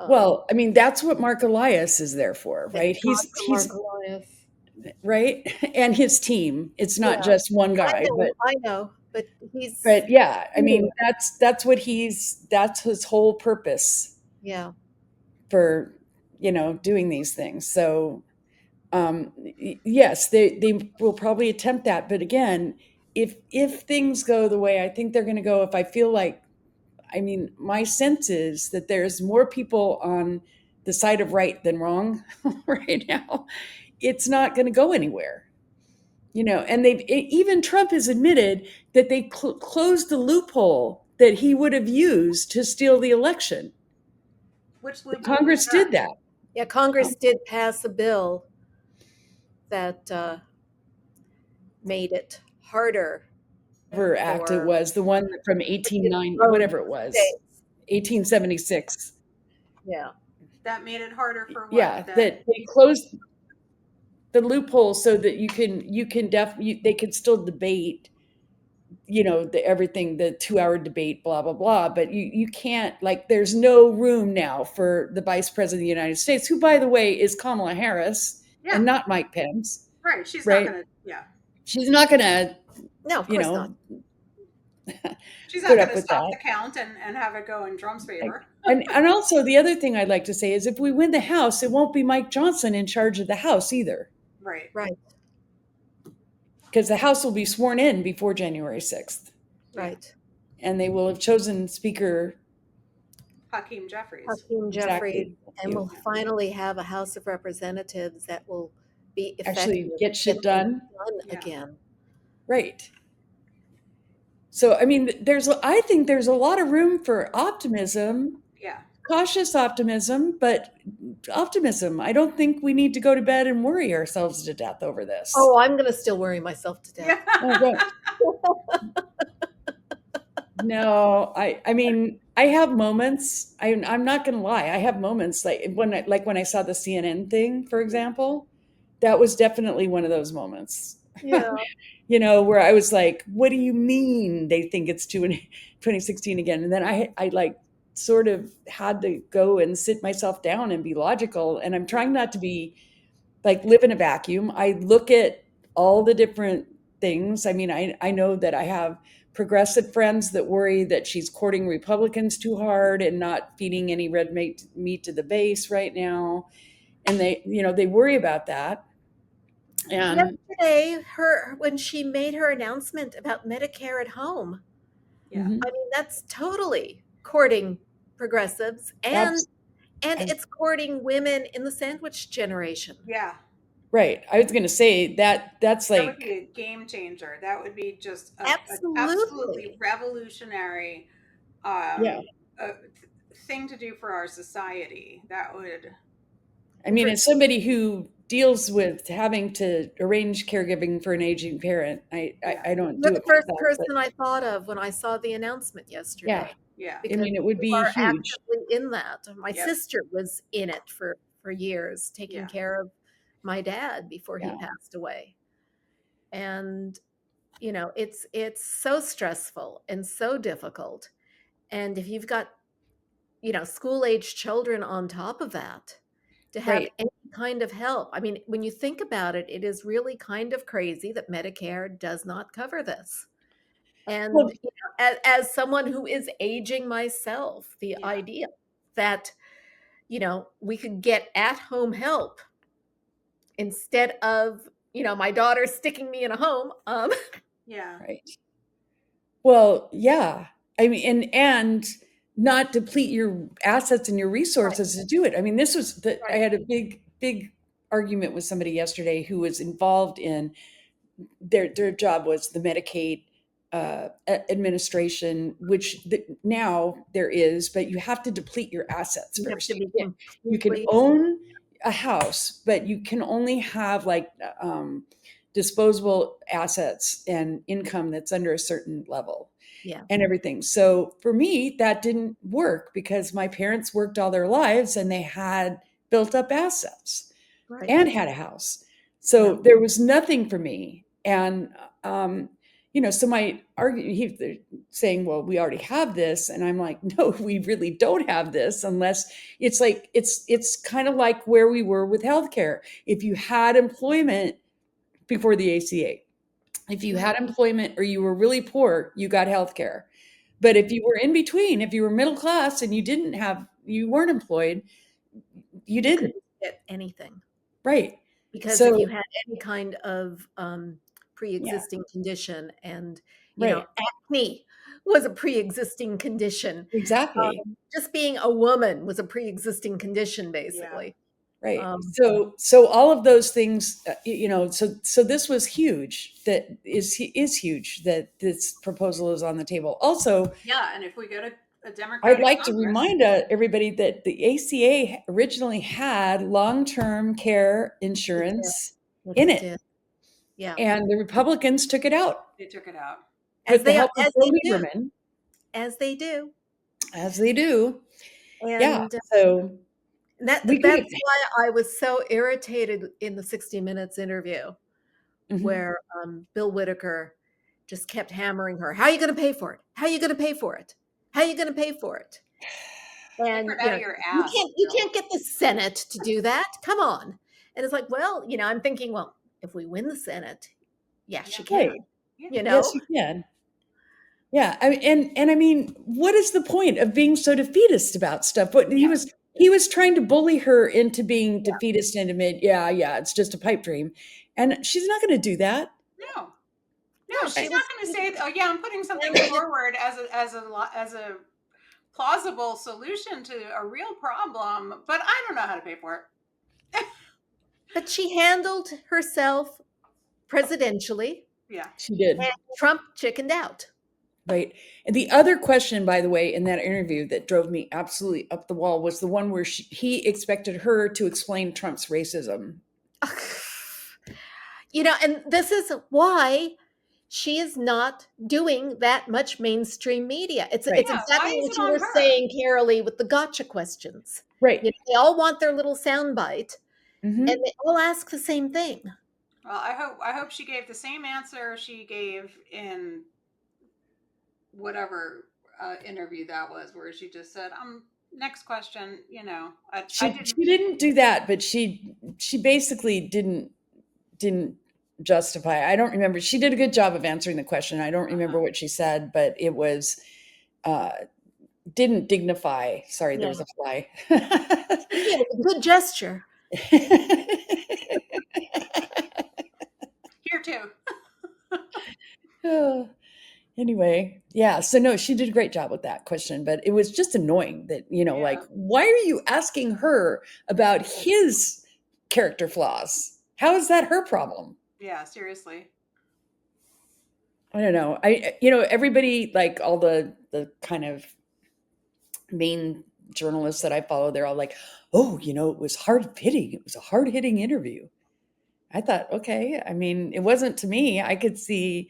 Well, I mean, that's what Mark Elias is there for, right? He's Mark Elias. Right, and his team. It's not just one guy. I know, but he's. But yeah, I mean, that's what that's his whole purpose. Yeah. For doing these things. So, yes, they will probably attempt that. But again, if things go the way I think they're going to go, if I feel like, I mean, my sense is that there's more people on the side of right than wrong right now. It's not going to go anywhere, and even Trump has admitted that they closed the loophole that he would have used to steal the election. Which loophole? Congress did that. Yeah, Congress did pass a bill that made it harder. Whatever act it was, the one from 1890, whatever it was, 1876. Yeah. That made it harder for what? Yeah, that they closed the loophole so that they could still debate, everything, the 2-hour debate, blah, blah, blah. But you can't, there's no room now for the Vice President of the United States, who, by the way, is Kamala Harris and not Mike Pence. Right. She's not going to, She's not going to, no, of course not. She's not going to stop the count and have it go in Trump's favor. And also, the other thing I'd like to say is if we win the House, it won't be Mike Johnson in charge of the House either. Right. Right. Because the House will be sworn in before January 6th. Right. And they will have chosen Speaker Hakeem Jeffries. Exactly. And we'll finally have a House of Representatives that will be effective. Actually get shit done again. Right. So, I mean, I think there's a lot of room for optimism. Yeah. Cautious optimism, but optimism. I don't think we need to go to bed and worry ourselves to death over this. Oh, I'm going to still worry myself to death. No, I mean, I have moments. I'm not going to lie. I have moments like when I saw the CNN thing, for example. That was definitely one of those moments. Yeah. Where I was like, what do you mean they think it's 2016 again? And then I sort of had to go and sit myself down and be logical. And I'm trying not to be live in a vacuum. I look at all the different things. I mean, I know that I have progressive friends that worry that she's courting Republicans too hard and not feeding any red meat to the base right now. And they worry about that. And yesterday, when she made her announcement about Medicare at home, I mean, that's totally courting progressives and it's courting women in the sandwich generation. Yeah. Right. I was going to say that's that would be a game changer. That would be just an absolutely revolutionary thing to do for our society. That would. I mean, as somebody who deals with having to arrange caregiving for an aging parent, I don't do it. You're the first person I thought of when I saw the announcement yesterday. Yeah. I mean, it would be huge. Actively in that. My sister was in it for years, taking care of my dad before he passed away. And, it's so stressful and so difficult. And if you've got, school-age children on top of that, to have any kind of help. I mean, when you think about it, it is really kind of crazy that Medicare does not cover this. And Well, as someone who is aging myself, the idea that, we could get at-home help instead of, my daughter sticking me in a home. Yeah. right. Well, yeah. I mean, and not deplete your assets and your resources to do it. I mean, this was I had a big argument with somebody yesterday who was involved in their job was the Medicaid administration, which now there is, but you have to deplete your assets You have first. to be You can completely own a house, but you can only have like disposable assets and income that's under a certain level. Yeah. And everything. So for me, that didn't work because my parents worked all their lives and they had built up assets and had a house. So there was nothing for me. And, so my argument, they're saying, well, we already have this. And I'm like, no, we really don't have this unless it's like, it's kind of like where we were with healthcare. If you had employment before the ACA, if you had employment or you were really poor, you got health care. But if you were in between, if you were middle class and you weren't employed, you didn't get anything. Right. Because if you had any kind of pre-existing condition, and acne was a pre-existing condition. Exactly. Just being a woman was a pre-existing condition, basically. Right. So all of those things, so this was huge. That is huge that this proposal is on the table. Also, and if we go to a Democratic I'd like to remind everybody that the ACA originally had long-term care insurance in it. Yeah. And the Republicans took it out. They took it out. As they do. As they do. As they do. And so that's why I was so irritated in the 60 Minutes interview, where Bill Whitaker just kept hammering her. How are you going to pay for it? How are you going to pay for it? How are you going to pay for it? And you can't get the Senate to do that. Come on. And it's like, well, I'm thinking, well, if we win the Senate, yes, you can. Yes, you can. Yeah, I mean, and I mean, what is the point of being so defeatist about stuff? But he was trying to bully her into being defeatist and admit, it's just a pipe dream, and she's not going to do that. No, she's not going to say, "Oh yeah, I'm putting something forward as a plausible solution to a real problem, but I don't know how to pay for it." But she handled herself presidentially. Yeah, she did. And Trump chickened out. Right. And the other question, by the way, in that interview that drove me absolutely up the wall was the one where he expected her to explain Trump's racism. And this is why she is not doing that much mainstream media. It's exactly what you were saying, Karoli, with the gotcha questions. Right. They all want their little soundbite, and they all ask the same thing. Well, I hope she gave the same answer she gave in whatever interview that was, where she just said, next question, she didn't do that, but she basically didn't justify. I don't remember. She did a good job of answering the question. I don't remember what she said, but it was didn't dignify. Sorry, there was a fly. Yeah, a good gesture. Here too. Anyway, so no, she did a great job with that question, but it was just annoying that, like, why are you asking her about his character flaws? How is that her problem? Yeah, seriously. I don't know. Everybody, like all the kind of main journalists that I follow, they're all like, oh, it was hard hitting. It was a hard hitting interview. I thought, okay. I mean, it wasn't to me. I could see,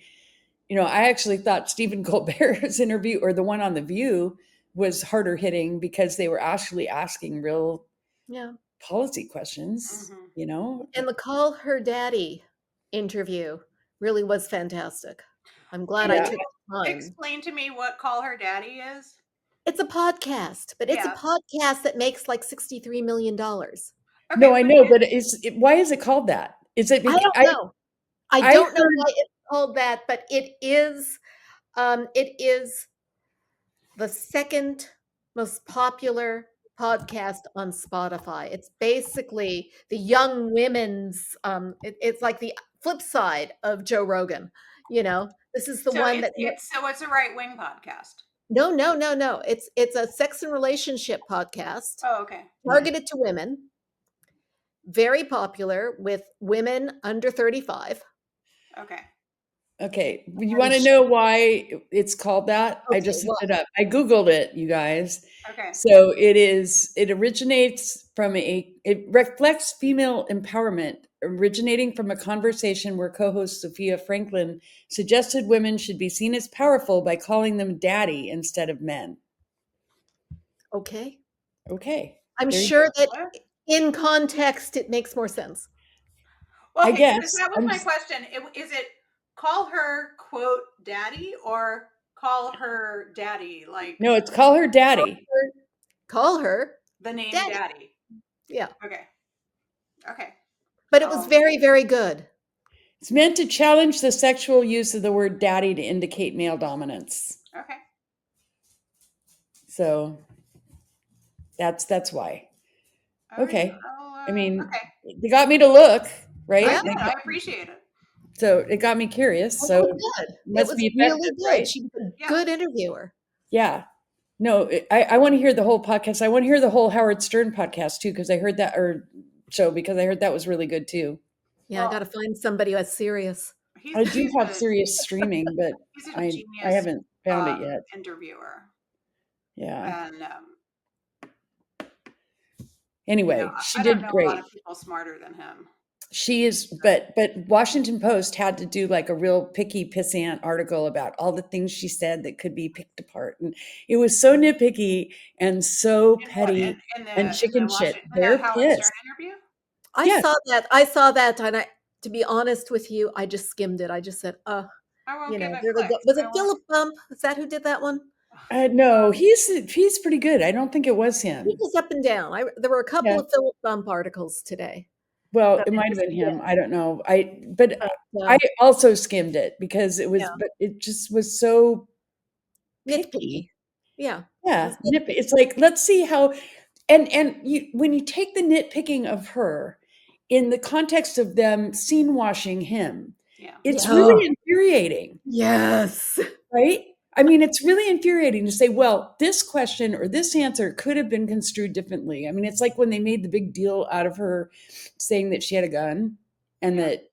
I actually thought Stephen Colbert's interview, or the one on The View, was harder hitting because they were actually asking real policy questions, And the Call Her Daddy interview really was fantastic. I'm glad I took time. Explain to me what Call Her Daddy is. It's a podcast, but it's a podcast that makes like $63 million. Okay, no, I know, but why is it called that? Is it? I don't know. I don't know why it's called that, but it is It is the second most popular podcast on Spotify. It's basically the young women's. It's like the flip side of Joe Rogan. This is the one that. It's a right-wing podcast. No. It's a sex and relationship podcast. Oh, okay. Targeted to women. Very popular with women under 35. Okay. You want to know why it's called that? Okay, I just looked it up. I Googled it, you guys. Okay. So it originates from it reflects female empowerment, originating from a conversation where co-host Sophia Franklin suggested women should be seen as powerful by calling them daddy instead of men. Okay. I'm sure that in context, it makes more sense. Well, I guess that was my question. Is it call her quote daddy or call her daddy? Like no, it's call her daddy. Call her the name daddy. Yeah. Okay. But it was very, very good. It's meant to challenge the sexual use of the word daddy to indicate male dominance. Okay. So that's why. Okay. I mean, they got me to look, right? Yeah, I appreciate it. So it got me curious. So good. It was really good. Right? She was a good interviewer. Yeah. No, I want to hear the whole podcast. I want to hear the whole Howard Stern podcast too, because I heard that because I heard that was really good too. Yeah, I got to find somebody who's serious. I do have Sirius streaming, but I haven't found it yet. Interviewer. Yeah. And anyway, she did great. A lot of people smarter than him. She is, but Washington Post had to do like a real picky pissant article about all the things she said that could be picked apart, and it was so nitpicky and so petty and chicken shit. They're pissed. I saw that, and to be honest with you, I just skimmed it. I just said, was it Philip Bump? Is that who did that one? No, he's pretty good. I don't think it was him. He was up and down. There were a couple of Philip Bump articles today. Well, it might have been him. I don't know. I also skimmed it because it was, but it just was so nitpicky. Yeah. Nitpicky. It's like, let's see how, and when you take the nitpicking of her in the context of them scene washing him, it's really infuriating. Yes. Right? I mean, it's really infuriating to say, well, this question or this answer could have been construed differently. I mean, it's like when they made the big deal out of her saying that she had a gun and that,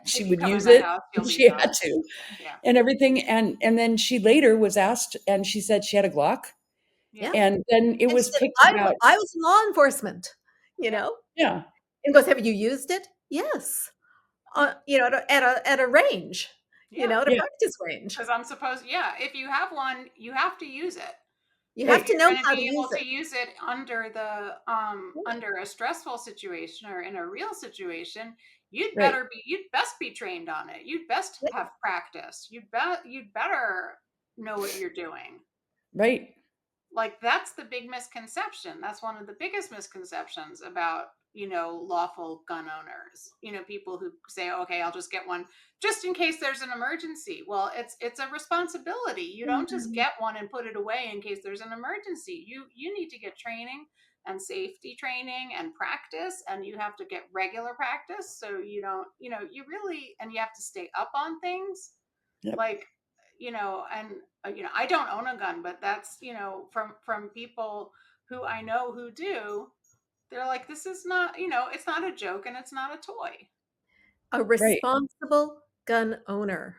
she would use it. She had to and everything. And then she later was asked and she said she had a Glock. Yeah. And then it was picked out. I was in law enforcement, Yeah. And goes, have you used it? Yes. At a range. At a practice range. Because I'm supposed, if you have one, you have to use it. You have to know how to use it under the under a stressful situation or in a real situation. You'd best be trained on it. You'd best have practice. You'd better know what you're doing. Right. Like that's the big misconception. That's one of the biggest misconceptions about lawful gun owners, people who say, okay, I'll just get one just in case there's an emergency. Well, it's a responsibility. You don't just get one and put it away in case there's an emergency. You need to get training and safety training and practice, and you have to get regular practice. So you don't, you really, and you have to stay up on things. Yep. Like, I don't own a gun, but that's, from people who I know who do. They're like, this is not, it's not a joke and it's not a toy. A responsible gun owner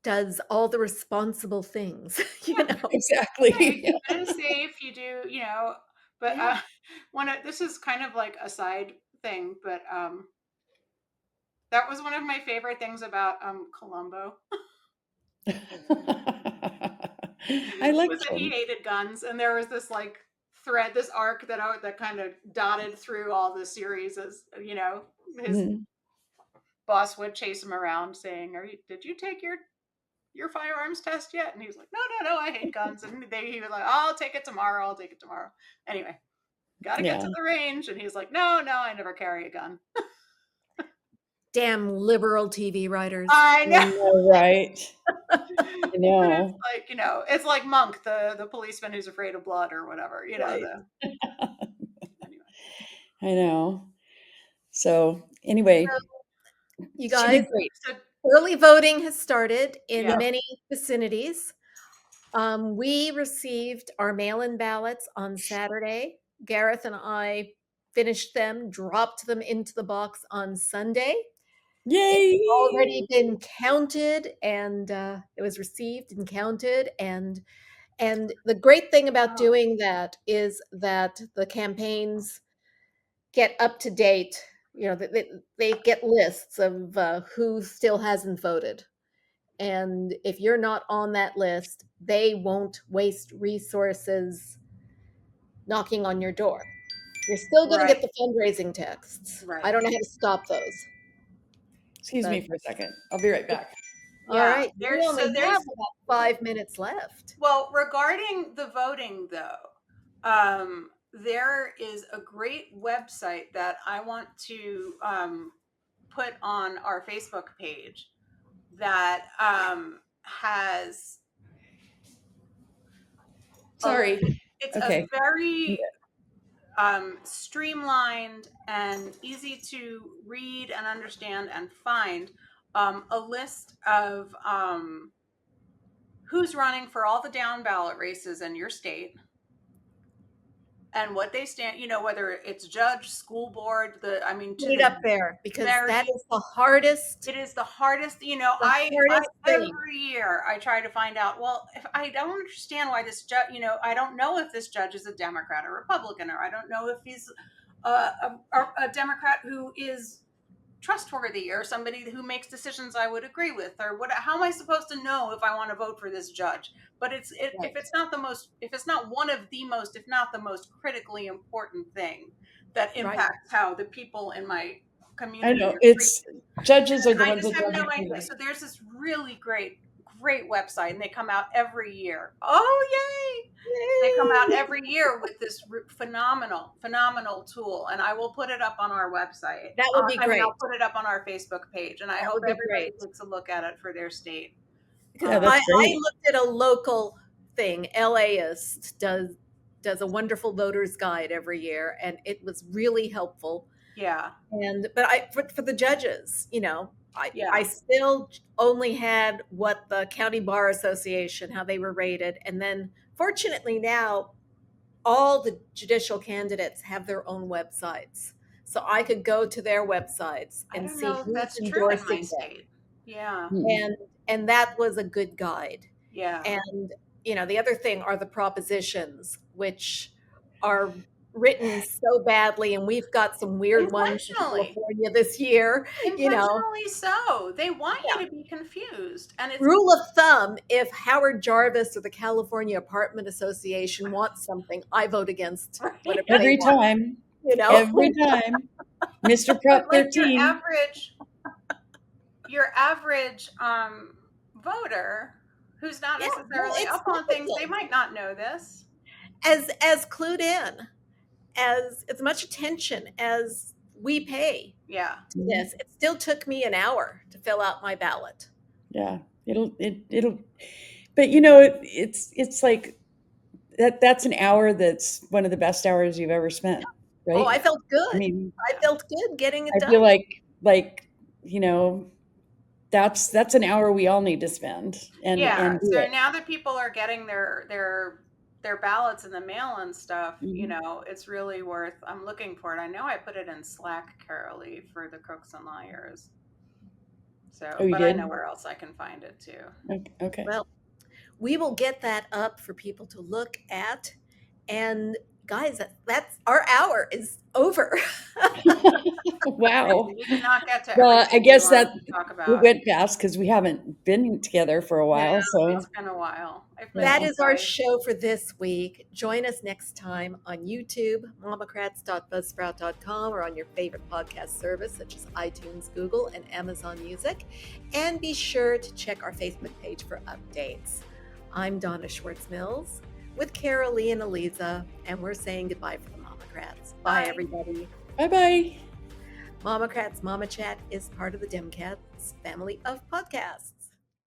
does all the responsible things, Exactly. You do safe, you do, but this is kind of like a side thing, but that was one of my favorite things about Columbo. I like that he hated guns, and there was this like thread, this arc that kind of dotted through all the series, as his boss would chase him around saying, did you take your firearms test yet? And he was like, no, I hate guns. And he was like, I'll take it tomorrow. Anyway, gotta get to the range. And he's like, no, I never carry a gun. Damn liberal TV writers. I know, right? I know. It's like Monk, the policeman who's afraid of blood or whatever. Right. Anyway. I know. So anyway, you guys, So early voting has started in many vicinities. We received our mail-in ballots on Saturday. Gareth and I finished them, dropped them into the box on Sunday. Yay! It's already been counted, and it was received and counted. And the great thing about doing that is that the campaigns get up to date. They get lists of who still hasn't voted. And if you're not on that list, they won't waste resources knocking on your door. You're still going to get the fundraising texts. Right. I don't know how to stop those. Excuse me for a second. I'll be right back. All right. We only have about 5 minutes left. Well, regarding the voting, though, there is a great website that I want to put on our Facebook page that has. It's a very streamlined and easy to read and understand and find a list of who's running for all the down ballot races in your state and what they stand, whether it's judge, school board, put it up there, because that is the hardest. It is the hardest, every year I try to find out, well, if I don't understand why this judge, I don't know if this judge is a Democrat or Republican, or I don't know if he's a Democrat who is trustworthy or somebody who makes decisions I would agree with, or how am I supposed to know if I want to vote for this judge? But if it's not one of the most, if not the most critically important thing that impacts how the people in my community. I know, it's judges are the ones that have no idea. So there's this really great website, and they come out every year. Oh, yay! They come out every year with this phenomenal tool, and I will put it up on our website. That would be great. I'll put it up on our Facebook page, and I hope everybody takes a look at it for their state. Because I looked at a local thing. LAist does a wonderful voters guide every year, and it was really helpful. Yeah. But for the judges, I still only had what the County Bar Association, how they were rated. And then fortunately now all the judicial candidates have their own websites. So I could go to their websites and see who's endorsing them. Yeah. And that was a good guide. Yeah. And, the other thing are the propositions, which are written so badly, and we've got some weird ones in California this year. Intentionally so. They want you to be confused. And it's rule of thumb: if Howard Jarvis or the California Apartment Association wants something, I vote against whatever every time. Every time. Mr. Prop 13. Your average voter who's not necessarily up on things, they might not know this. As clued in as much attention as we pay to this. It still took me an hour to fill out my ballot. Yeah, it'll but it's like that's an hour that's one of the best hours you've ever spent, right? Oh, I felt good. I felt good getting it done. I feel like that's an hour we all need to spend. So now that people are getting their ballots in the mail and stuff, it's really worth. I'm looking for it. I know I put it in Slack, Karoli, for the Crooks and Liars. So, but I know where else I can find it too. Okay. Well, we will get that up for people to look at. And guys, that's our hour is over. Wow. We did not get to I guess that we went fast because we haven't been together for a while. So it's been a while. That is our show for this week. Join us next time on YouTube, MOMocrats.buzzsprout.com, or on your favorite podcast service such as iTunes, Google, and Amazon Music. And be sure to check our Facebook page for updates. I'm Donna Schwartz Mills with Karoli and Aliza, and we're saying goodbye for the MOMocrats. Bye, everybody. Bye-bye. MOMocrats MOMochat is part of the Demcast family of podcasts.